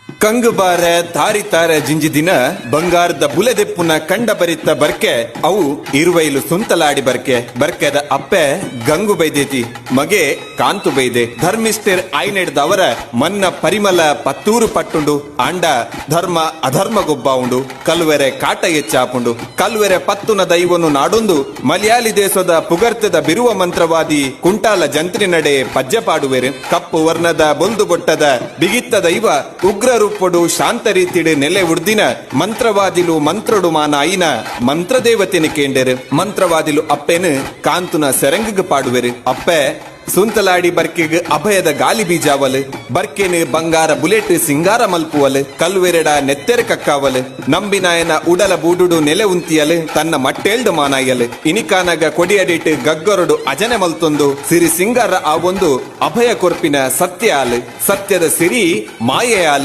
ಕಂಗು ಬಾರ ತಾರಿತಾರ ಜಿಂಜಿ ದಿನ ಬಂಗಾರದ ಬುಲೆದೆಪ್ಪುನ ಕಂಡ ಬರಿತ ಬರ್ಕೆ ಅವು ಇರುವೈಲು ಸುಂತಲಾಡಿ ಬರ್ಕೆದ ಅಪ್ಪೆ ಗಂಗು ಬೈದೇತಿ ಮಗೆ ಕಾಂತು ಬೈದೆ ಧರ್ಮಿಷ್ಠರ್ ಆಯ್ನೆಡ್ದವರ ಮನ್ನ ಪರಿಮಳ ಪತ್ತೂರು ಪಟ್ಟುಂಡು ಅಂಡ ಧರ್ಮ ಅಧರ್ಮ ಗೊಬ್ಬ ಉಂಡು ಕಲ್ವೆರೆ ಕಾಟ ಹೆಚ್ಚಾಪುಂಡು ಕಲ್ವೆರೆ ಪತ್ತುನ ದೈವನು ನಾಡೊಂದು ಮಲಯಾಳಿ ದೇಶದ ಪುಗರ್ತದ ಬಿರುವ ಮಂತ್ರವಾದಿ ಕುಂಟಾಲ ಜಂತ್ರಿ ನಡೆ ಪಜ್ಜೆ ಪಾಡುವೆರು ಕಪ್ಪು ವರ್ಣದ ಬೊಂದು ಬೊಟ್ಟದ ಬಿಗಿತ್ತ ದೈವ ಉಗ್ರ ರೂಪಡು ಶಾಂತ ರೀತಿಡ್ ನೆಲೆ ಉಡ್ದಿನ ಮಂತ್ರವಾದಿಲು ಮಂತ್ರಡು ಮಾನ ಐನ ಮಂತ್ರ ದೇವತೆನ ಕೇಂಡೆರು ಮಂತ್ರವಾದಿಲು ಅಪ್ಪೆನು ಕಾಂತುನ ಸೆರಂಗಗ್ ಪಾಡುವೆರು ಅಪ್ಪೆ ಸುಂತಲಾಡಿ ಬರ್ಕೆಗ್ ಅಭಯದ ಗಾಲಿ ಬೀಜಾವಲ್ ಬರ್ಕೆನ್ ಬಂಗಾರ ಬುಲೆಟ್ ಸಿಂಗಾರ ಮಲ್ಪುವಲ್ ಕಲ್ವೆರೆಡ ನೆತ್ತೆರೆ ಕಕ್ಕಾವಲ್ ನಂಬಿನಾಯನ ಉಡಲ ಬೂಡುಡು ನೆಲೆ ಉಂತಿಯಲ್ ತನ್ನ ಮಟ್ಟೇಳ್ದು ಮಾನಾಯಲ್ ಇನಿಕಾನಗ ಕೊಡಿಯಡಿಟ್ ಗಗ್ಗರಡು ಅಜನೆ ಮಲ್ತೊಂದು ಸಿರಿ ಸಿಂಗಾರ ಆ ಒಂದು ಅಭಯ ಕೊರ್ಪಿನ ಸತ್ಯ ಆಲ್ ಸತ್ಯದ ಸಿರಿ ಮಾಯೆ ಆಲ್